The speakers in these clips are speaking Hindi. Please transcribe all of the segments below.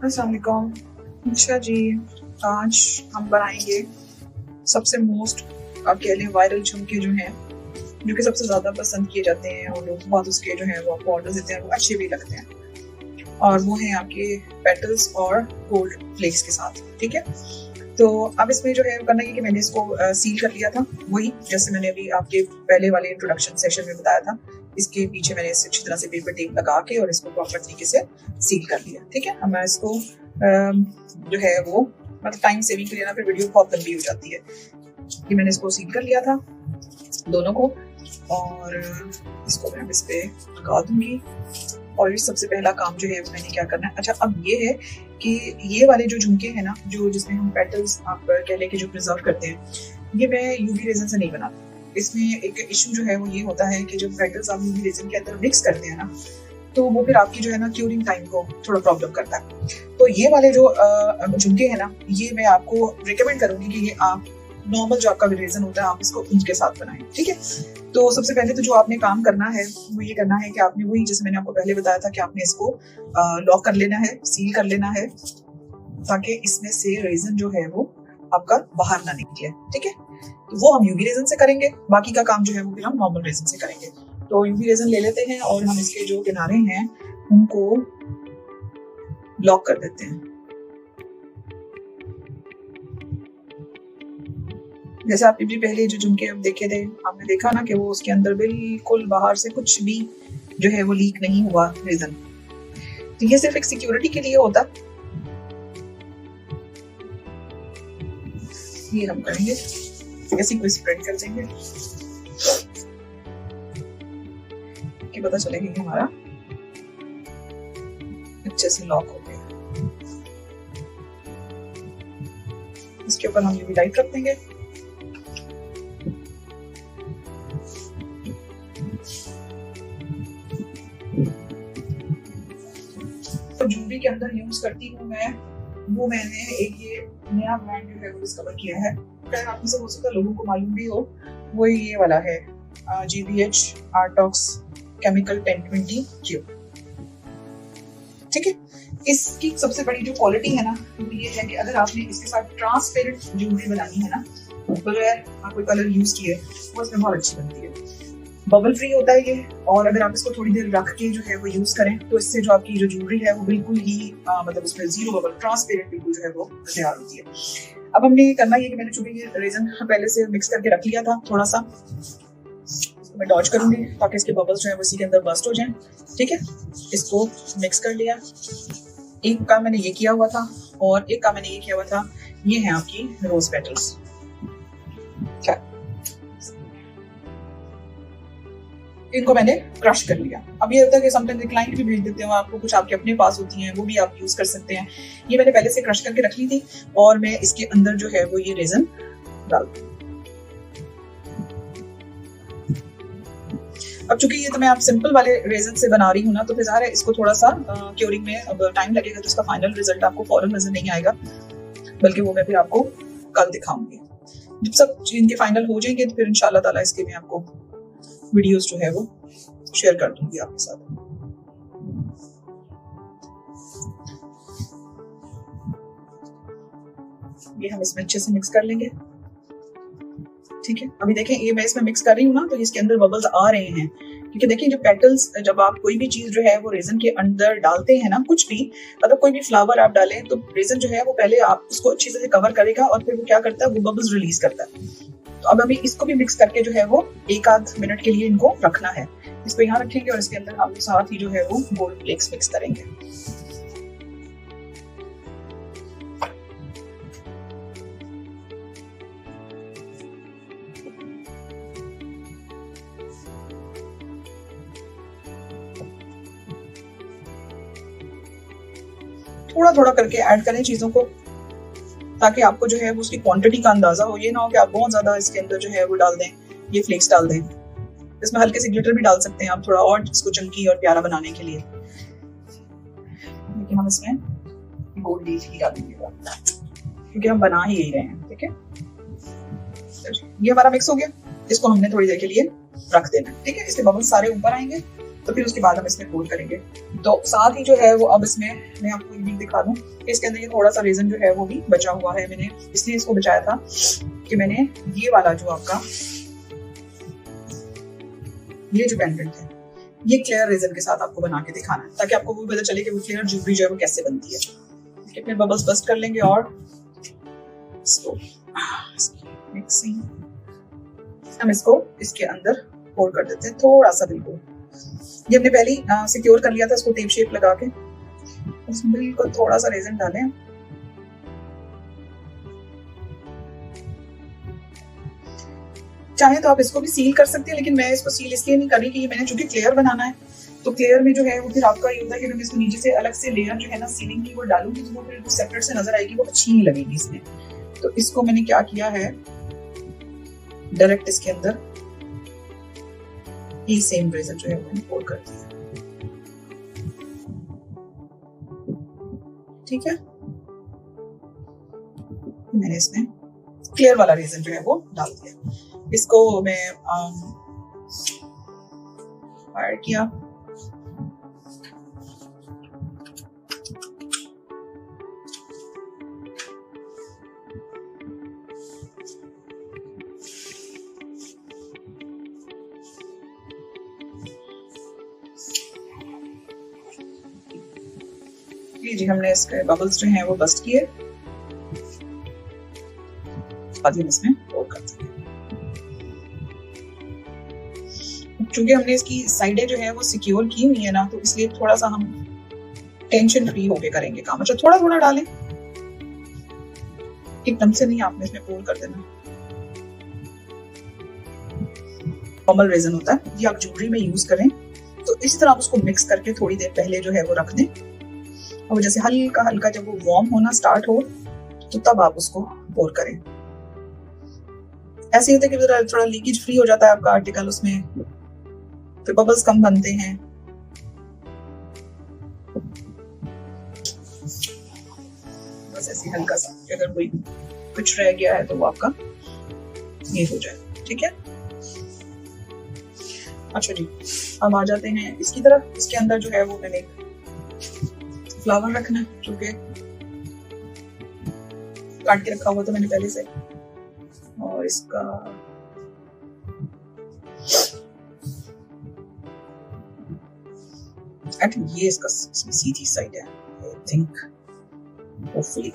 अस्सलाम वालेकुम। अच्छा जी, आज हम बनाएंगे सबसे मोस्ट आप कह लें वायरल झुमके जो हैं, जो कि सबसे ज़्यादा पसंद किए जाते हैं और लोग बहुत उसके जो हैं वो आपको ऑर्डर देते हैं, वो अच्छे भी लगते हैं। और वो हैं आपके पेटल्स और गोल्ड फ्लेक्स के साथ। ठीक है, तो अब इसमें जो है करना है कि मैंने इसको सील कर लिया था, वही जैसे मैंने अभी आपके पहले वाले इंट्रोडक्शन सेशन में बताया था। इसके पीछे मैंने इसे अच्छी तरह से पेपर टेप लगा के और इसको प्रॉपर तरीके से सील कर लिया। ठीक है, अब मैं इसको जो है वो मतलब टाइम सेविंग के लिए ना, फिर वीडियो बहुत लंबी हो जाती है, कि मैंने इसको सील कर लिया था दोनों को, और इसको मैं इस पे लगा दूंगी। और सबसे पहला काम जो है वो मैंने क्या करना है, अच्छा अब ये है कि ये वाले जो झुमके हैं ना, जो जिसमें हम पेटल्स आप कह लें कि जो प्रिजर्व करते हैं, ये मैं यूवी रेजन से नहीं बनाती। इसमें एक इशू जो है वो ये होता है कि जब पेटल्स आप यूवी रेजन के अंदर मिक्स करते हैं ना, तो वो फिर आपकी जो है ना क्यूरिंग टाइम को थोड़ा प्रॉब्लम करता है। तो ये वाले जो झुमके हैं ना, ये मैं आपको रिकमेंड करूंगी कि ये आप नॉर्मल जो आपका रेजन होता है आप इसको उनके साथ बनाएं। ठीक है, तो सबसे पहले तो जो आपने काम करना है वो ये करना है कि आपने वही जैसे मैंने आपको पहले बताया था कि आपने इसको लॉक कर लेना है, सील कर लेना है, ताकि इसमें से रेजन जो है वो आपका बाहर ना निकले। ठीक है, तो वो हम यूवी रेजन से करेंगे, बाकी का काम जो है वो फिर हम नॉर्मल रेजन से करेंगे। तो यूवी रेजन ले लेते हैं और हम इसके जो किनारे हैं उनको लॉक कर देते हैं। जैसे आपने भी पहले जो झुमके हम देखे थे, आपने देखा ना कि वो उसके अंदर बिल्कुल बाहर से कुछ भी जो है वो लीक नहीं हुआ रेजन। तो ये सिर्फ एक सिक्योरिटी के लिए होता। ये हम करेंगे, ऐसे कोई स्प्रेड कर देंगे कि पता चलेगा कि हमारा अच्छे से लॉक हो गया। इसके ऊपर हम यूवी लाइट रख देंगे। तो ज्वेलरी के अंदर यूज करती हूँ मैं, वो मैंने एक ये नया ब्रांड जो है वो डिस्कवर किया है, शायद आप में से हो सकता है लोगों को मालूम भी हो। वो ये वाला है GBH आर्टॉक्स केमिकल 1020 क्यूब। ठीक है, इसकी सबसे बड़ी जो क्वालिटी है ना वो ये है कि अगर आपने इसके साथ ट्रांसपेरेंट ज्वेलरी बनानी है ना, बगैर आप कोई कलर यूज किए, वो इसमें बहुत अच्छी बनती है। बबल फ्री होता है ये, और अगर आप इसको थोड़ी देर रख के जो है वो यूज करें तो इससे जो आपकी जो ज्वेलरी है वो बिल्कुल ही मतलब उसमें जीरो बबल ट्रांसपेरेंट बिल्कुल जो है वो तैयार होती है। अब हमने ये करना है कि मैंने चूंकि ये रेजन पहले से मिक्स करके रख लिया था थोड़ा सा, इसको मैं डॉज करूंगी ताकि इसके बबल्स जो है वो इसी के अंदर बस्ट हो जाएं। ठीक है, इसको मिक्स कर लिया। एक काम मैंने ये किया हुआ था और एक काम मैंने ये किया हुआ था, ये है आपकी रोज पेटल्स। इनको मैंने क्रश कर लिया। अब ये होता है कि समटाइम्स क्लाइंट भी भेज देते हो आपको, कुछ आपके अपने पास होती हैं वो भी आप यूज कर सकते हैं। ये मैंने पहले से क्रश करके रख ली थी और मैं इसके अंदर जो है वो ये रेजन डाल दूं। अब चूंकि ये तो मैं आप सिंपल वाले रेजन से बना रही हूँ ना, तो फिर ज़ाहिर है इसको थोड़ा सा क्योरिंग में अब टाइम लगेगा, तो इसका फाइनल रिजल्ट आपको फौरन नजर नहीं आएगा, बल्कि वो मैं फिर आपको कल दिखाऊंगी। जब सब इनके फाइनल हो जाएंगे तो फिर इंशाल्लाह ताला इसके मैं आपको वीडियोस जो है वो शेयर कर दूंगी आपके साथ। ये हम इसमें अच्छे से मिक्स कर लेंगे। ठीक है, अभी देखें ये मैं इसमें मिक्स कर रही हूँ ना, तो इसके अंदर बबल्स आ रहे हैं, क्योंकि देखिए जब पेटल्स, जब आप कोई भी चीज जो है वो रेजन के अंदर डालते हैं ना, कुछ भी मतलब कोई भी फ्लावर आप डालें, तो रेजन जो है वो पहले आप उसको अच्छी से कवर करेगा और फिर वो क्या करता है, वो बबल्स रिलीज करता है। तो अब हमें इसको भी मिक्स करके जो है वो एक आध मिनट के लिए इनको रखना है। इसको यहाँ रखेंगे और इसके अंदर हम साथ ही जो है वो गोल्ड फ्लेक्स मिक्स करेंगे। थोड़ा थोड़ा करके ऐड करें चीजों को, ताकि आपको जो है वो उसकी क्वांटिटी का अंदाजा हो। ये ना हो कि आप बहुत ज्यादा इसके अंदर जो है वो डाल दें, ये फ्लेक्स डाल दें। इसमें हल्के से ग्लिटर भी डाल सकते हैं आप, थोड़ा और इसको चंकी और प्यारा बनाने के लिए, लेकिन हम इसमें गोल्ड लीफ ही डालेंगे क्योंकि हम बना ही रहे हैं। ठीक है, ये हमारा मिक्स हो गया, इसको हमने थोड़ी देर के लिए रख देना। ठीक है, इसके बबल्स सारे ऊपर आएंगे तो फिर उसके बाद हम इसमें पोर करेंगे। तो साथ ही जो है वो अब इसमें मैं आपको ये भी दिखा दूं, इसके अंदर ये थोड़ा सा रेजन जो है वो भी बचा हुआ है। मैंने इसलिए इसको बचाया था कि मैंने ये वाला जो आपका ये जो पेंडेंट है ये क्लियर रेजन के साथ आपको बना के दिखाना है, ताकि आपको वो पता चले कि वो क्लियर ज्वेलरी जो है वो कैसे बनती है। फिर बबल्स बस्ट कर लेंगे और इसको मिक्सिंग हम इसको इसके अंदर पोर कर देते हैं थोड़ा सा, बिल्कुल ये हमने पहले ही सिक्योर कर लिया था इसको टेप शेप लगा के। उसमें बिल्कुल थोड़ा सा रेजन डालें, चाहे तो आप इसको भी सील कर सकते हैं, लेकिन मैं इसको सील इसलिए नहीं करी कि मैंने चूंकि क्लियर बनाना है, तो क्लियर में जो है वो फिर आपका ये होता है कि मैं इसको नीचे से अलग से लेयर जो है ना सीलिंग की वो डालूंगी तो वो फिर सेपरेट से नजर आएगी, वो अच्छी नहीं लगेगी इसमें। तो इसको मैंने क्या किया है, डायरेक्ट इसके अंदर ये सेम रेजन जो है वो पोर कर दिया। ठीक है, मैंने इसमें क्लियर वाला रेजन जो है वो डाल दिया। इसको मैं फायर किया, जी हमने इसके बबल्स जो हैं वो बस्ट किए, बाद हम इसमें पोर कर देंगे। चूंकि हमने इसकी साइडें जो है वो सिक्योर की हुई है ना, तो इसलिए थोड़ा सा हम टेंशन फ्री होके करेंगे काम। अच्छा थोड़ा थोड़ा डालें, एकदम से नहीं आपने इसमें पोर कर देना। नॉर्मल रेजन होता है, ये आप ज्वेलरी में यूज करें तो इस तरह आप उसको मिक्स करके थोड़ी देर पहले जो है वो रख दें, और जैसे हल्का हल्का जब वो वार्म होना स्टार्ट हो तो तब आप उसको पोर करें। ऐसे होता है कि थोड़ा लीकेज फ्री हो जाता है आपका आर्टिकल, उसमें फिर बबल्स कम बनते हैं। बस ऐसे हल्का सा अगर कोई कुछ रह गया है तो वो आपका ये हो जाए। ठीक है, अच्छा जी अब आ जाते हैं इसकी तरफ। इसके अंदर जो है वो मैंने फ्लावर रखना है, जो कि काट के रखा हुआ था मैंने पहले से, और इसका आई थिंक ये इसका सीधी साइड है, आई थिंक होपफुली।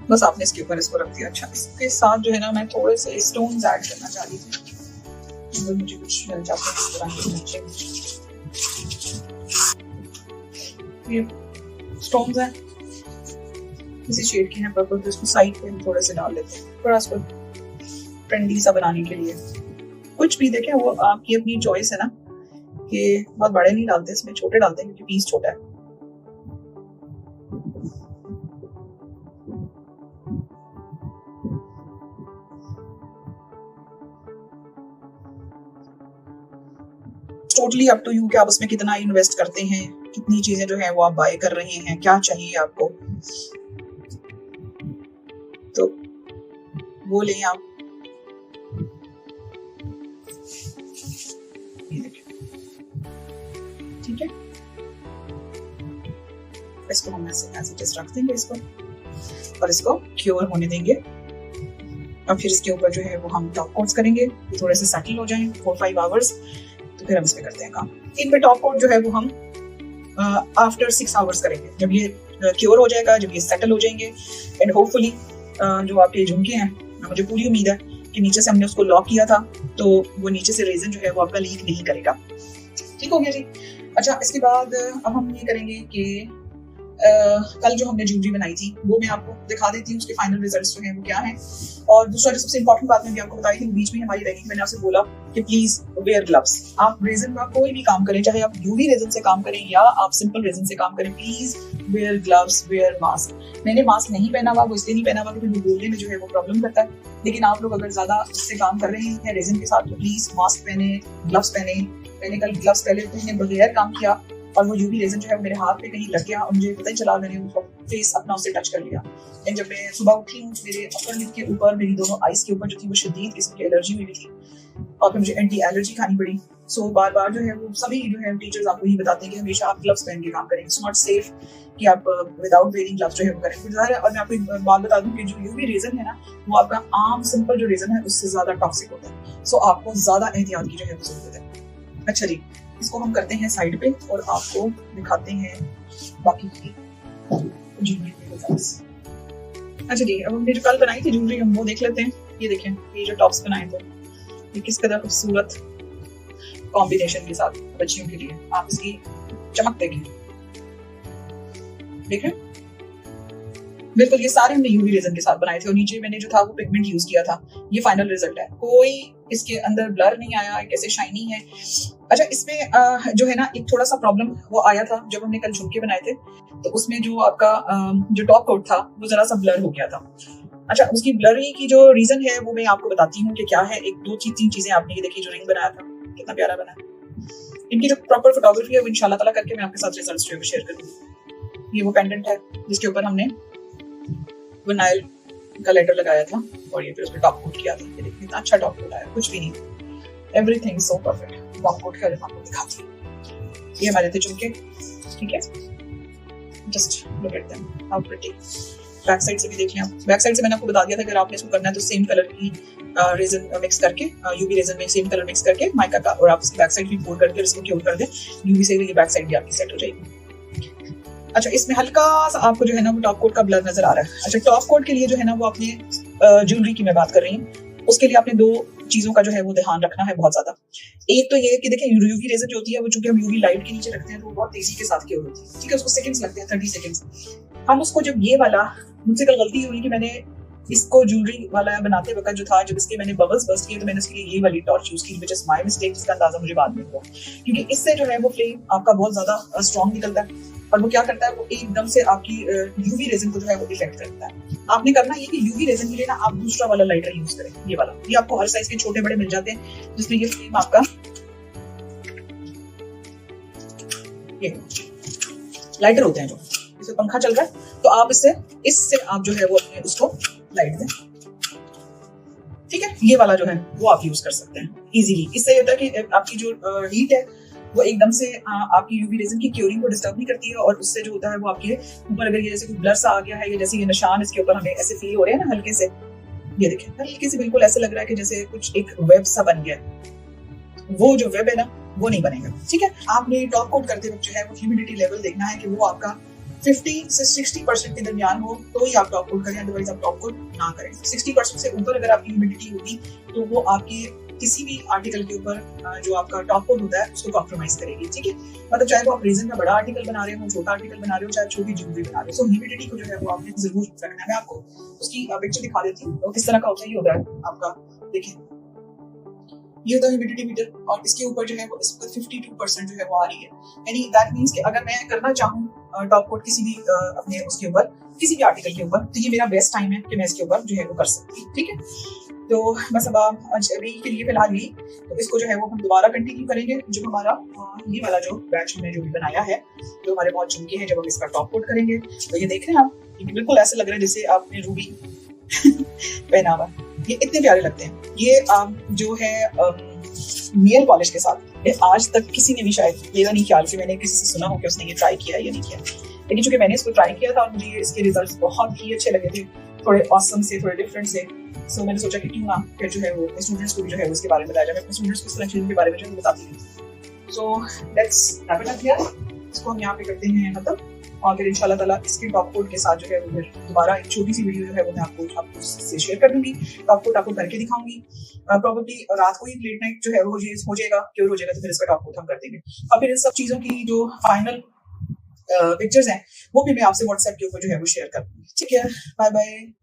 बस आपने इसके ऊपर इसको रख दिया। अच्छा इसके साथ जो है ना मैं थोड़े से स्टोन्स ऐड करना चाह रही थी, अगर मुझे कुछ मिल जाता है इस तरह के नीचे। ये स्टोन्स हैं इसी शेड के हैं पर्पल, तो इसको साइड पे हम थोड़े से डाल लेते हैं, थोड़ा इसको ट्रेंडी सा बनाने के लिए। कुछ भी देखें वो आपकी अपनी चॉइस है ना, कि बहुत बड़े नहीं डालते इसमें, छोटे डालते हैं क्योंकि पीस छोटा है। टोटली अप टू यू कि आप उसमें कितना इन्वेस्ट करते हैं, कितनी चीजें जो है वो आप बाय कर रहे हैं, क्या चाहिए आपको, तो वो लें आप। ठीक है, इसको हम ऐसे रख देंगे इसको, और इसको क्योर होने देंगे। और फिर इसके ऊपर जो है वो हम टॉप कोट्स करेंगे, थोड़े से सेटल हो जाएं 4-5 आवर्स, तो फिर हम इसमें करते हैं काम। इन पे टॉप कोट जो है वो हम आफ्टर 6 आवर्स करेंगे, जब ये क्योर हो जाएगा, जब ये सेटल हो जाएंगे। एंड होपफुली जो आपके झुमके हैं, मुझे पूरी उम्मीद है कि नीचे से हमने उसको लॉक किया था तो वो नीचे से रेजन जो है वो आपका लीक नहीं करेगा। ठीक हो गया जी। अच्छा इसके बाद अब हम ये करेंगे कि कल जो हमने ज्वेलरी बनाई थी वो मैं आपको दिखा देती हूँ, उसके फाइनल रिजल्ट्स जो हैं वो क्या हैं। और दूसरा जो सबसे इंपॉर्टेंट बात मैं भी आपको बताई थी, बीच में हमारी रही, मैंने आपसे बोला कि प्लीज वेयर ग्लव्स। आप रेजन का कोई भी काम करें, चाहे आप यूवी रेजन से काम करें या आप सिंपल रेजन से काम करें, please wear gloves, wear mask. मैंने मास्क नहीं पहना हुआ, वो इसलिए नहीं पहना हुआ क्योंकि बोलने में जो है वो प्रॉब्लम करता है, लेकिन आप लोग अगर ज्यादा इससे काम कर रहे हैं रेजन के साथ तो प्लीज मास्क पहने, ग्लव्स पहने। मैंने कल ग्लव्स पहले बगैर काम किया और वो यूवी रेजन जो है वो मेरे हाथ पे कहीं लग गया और मुझे पता ही चला, मैंने उसको फेस अपना उससे टच कर लिया। एंड जब मैं सुबह उठी हूँ मेरे अपर लिप के ऊपर, मेरी दोनों आइज के ऊपर जो थी वो शदीद किस्म की एलर्जी हुई थी और फिर मुझे एंटी एलर्जी खानी पड़ी। सो बार बार जो है वो सभी जो है टीचर्स आपको ये बताते हैं कि हमेशा आप ग्लव्स पहन के काम करें, इट्स नॉट सेफ कि आप विदाउट वेयरिंग ग्लव्स जो है वो करें। और मैं आपको एक बात बता दूं कि जो यूवी रेजन है ना वो आपका आम सिंपल जो रेजन है उससे ज्यादा टॉक्सिक होता है। सो आपको ज्यादा एहतियात की जो है वो जरूरत है। अच्छा जी, इसको हम करते हैं साइड पे और आपको दिखाते हैं बाकी की ज्वेलरी के रिजल्ट्स। अच्छा जी, अब हमने जो कल बनाई थी ज्वेलरी हम वो देख लेते हैं। ये देखें, ये जो टॉप्स बनाए थे ये किस कदर खूबसूरत कॉम्बिनेशन के साथ बच्चियों के लिए। आप इसकी चमक देखें, देख रहे हैं? बिल्कुल ये सारे हमने यूवी रेजन के साथ बनाए थे और नीचे मैंने जो था वो पिगमेंट यूज किया था। ये फाइनल रिजल्ट है, कोई इसके अंदर ब्लर नहीं आया, कैसे शाइनी है। अच्छा, इसमें जो है ना एक थोड़ा सा प्रॉब्लम वो आया था जब हमने कल झुमके बनाए थे, तो उसमें जो आपका जो टॉप कोट था वो जरा सा ब्लर हो गया था। अच्छा, उसकी ब्लरी की जो रीजन है वो मैं आपको बताती हूँ कि क्या है। एक दो तीन चीजें आपने ये देखी, जो रिंग बनाया था कितना प्यारा बना। इनकी जो प्रॉपर फोटोग्राफी है वो इंशाल्लाह ताला करके मैं आपके साथ रिजल्ट्स जो है शेयर करूंगी। ये वो पेंडेंट है जिसके ऊपर हमने विनाइल का लेटर लगाया था और ये फिर उसमें टॉप कोट किया था। ये देखिए कितना अच्छा टॉप कोट आया, कुछ भी नहीं, everything so perfect. Top coat है, आपको दिखाती हूँ। ये हमारे थे झुमके, ठीक है, just look at them how pretty. Back side से भी देख लें आप। बैक साइड से मैंने आपको बता दिया था अगर आपने इसको करना है तो सेम कलर की रेजन मिक्स करके, यूवी रेजन में सेम कलर मिक्स करके माइका का, और आप इसकी बैक साइड भी फोल्ड करके इसको क्योर कर दें यूवी से, ये बैक साइड भी आपकी सेट हो जाएगी। अच्छा, इसमें हल्का सा आपको जो है ना वो टॉप कोट का ब्लर नजर आ रहा है। अच्छा, टॉप कोट के लिए जो है ना वो आपने ज्वेलरी की मैं बात कर रही हूँ, उसके लिए आपने दो चीजों का जो है वो ध्यान रखना है बहुत ज्यादा। एक तो ये कि देखिए यूवी रेजन जो होती है वो चूंकि हम यूवी लाइट के नीचे रखते हैं तो वो बहुत तेजी के साथ क्योर होती है, ठीक है, उसको सेकंड्स लगते हैं, 30 सेकंड्स। हम उसको जब ये वाला, मुझसे कल गलती हुई कि मैंने इसको ज्वेलरी वाला बनाते वक्त जो था, जब इसके मैंने बबल्स बस्ट किए तो मैंने इसके लिए ये वाली टॉर्च यूज की, व्हिच इज माय मिस्टेक, जिसका अंदाजा मुझे बाद में हुआ, क्योंकि इससे जो है वो फ्लेम आपका बहुत ज्यादा स्ट्रॉन्ग निकलता है और वो क्या करता है, वो एकदम से आपकी यूवी रेजन को जो है वो इफेक्ट करता है। आपने करना ये कि यूवी रेजन के लिए ना आप दूसरा वाला लाइटर यूज करें, ये वाला। ये आपको हर साइज के छोटे बड़े मिल जाते हैं जिसमें ये फ्लेम आपका, ये लाइटर होते हैं जो इसमें पंखा चल रहा है तो आप इससे आप जो है वो अपने उसको लाइट दें, ठीक है। ये वाला जो है वो आप यूज कर सकते हैं इजीली। इससे होता है कि आपकी जो हीट है वो एकदम से आपकी यूवी रेजन की क्योरिंग को डिस्टर्ब नहीं करती है और उससे जो होता है वो आपके ऊपर अगर ये जैसे कोई ब्लर सा आ गया है या जैसे ये निशान इसके ऊपर हमें ऐसे फील हो रहे हैं ना हल्के से, ये देखें हल्के से बिल्कुल ऐसे लग रहा है कि जैसे कुछ एक वेब सा बन गया, वो जो वेब है ना वो नहीं बनेगा, ठीक है। आपने टॉप कोट करते वक्त जो है वो ह्यूमिडिटी लेवल देखना है कि वो आपका 50 से 60% के दरमियान हो तो ही आप टॉप कोट करें, अदरवाइज आप टॉप कोट ना करें। 60% से ऊपर अगर आपकी ह्यूमिडिटी होगी तो वो आपके किसी भी आर्टिकल के ऊपर जो आपका टॉप कोट होता है उसको कॉम्प्रोमाइज करेगी, ठीक है। मतलब चाहे वो आप रेजन का बड़ा आर्टिकल बना रहे हो, छोटा आर्टिकल बना रहे हो, चाहे छोटी ज्वेलरी बना रहे हो, सो ह्यूमिडिटी को जो है वो आपने जरूर रखना है। मैं आपको उसकी पिक्चर दिखा देती हूँ तो किस तरह का होता है। ये होता है आपका, देखिए ये होता है ह्यूमिडिटी मीटर और इसके ऊपर जो है वो इस वक्त 52% जो है वो आ रही है, यानी दैट मींस कि अगर मैं करना चाहूँ टॉप कोट किसी भी अपने उसके ऊपर किसी भी आर्टिकल के ऊपर तो ये मेरा बेस्ट टाइम है कि मैं इसके ऊपर जो है वो कर सकती हूँ, ठीक है। तो बस अब अभी के लिए फिलहाल यही, तो इसको जो है वो हम दोबारा कंटिन्यू करेंगे जब हमारा ये वाला जो बैच हमने जो भी बनाया है, जो हमारे बहुत झुमके हैं, जब हम इसका टॉप कोट करेंगे तो ये देख रहे हैं आप, ये बिल्कुल ऐसे लग रहा है जैसे आपने रूबी पहना हुआ। ये इतने प्यारे लगते हैं। ये जो है नेल पॉलिश के साथ, ये आज तक किसी ने भी शायद, मेरा नहीं ख्याल कि मैंने किसी से सुना हो कि उसने ये ट्राई किया या नहीं किया, लेकिन चूंकि मैंने इसको ट्राई किया था और मुझे इसके रिजल्ट्स बहुत ही अच्छे लगे थे, थोड़े ऑसम से, थोड़े डिफरेंट से। सो मैंने सोचा कि क्यों ना फिर जो है वो स्टूडेंट्स को भी जो है उसके बारे में बताया जाए। मैं अपने स्टूडेंट्स को इस तरह चीज़ों के बारे में जो है बताती हूँ। So let's wrap it up here. इसको हम यहाँ पे करते हैं खत्म और फिर इंशाल्लाह ताला इसके टॉप कोट के साथ जो है वो फिर दोबारा एक छोटी सी वीडियो जो है वो मैं आपको से शेयर कर दूंगी, टॉप कोट आपको करके दिखाऊंगी। प्रोबेबली रात को ही लेट नाइट जो है वो हो जाएगा, क्योर हो जाएगा, तो फिर इसका टॉप कोट हम कर देंगे और फिर इन सब चीज़ों की जो फाइनल पिक्चर्स हैं वो भी मैं आपसे व्हाट्सएप के ऊपर जो है वो शेयर कर दूंगी, ठीक है। Bye bye.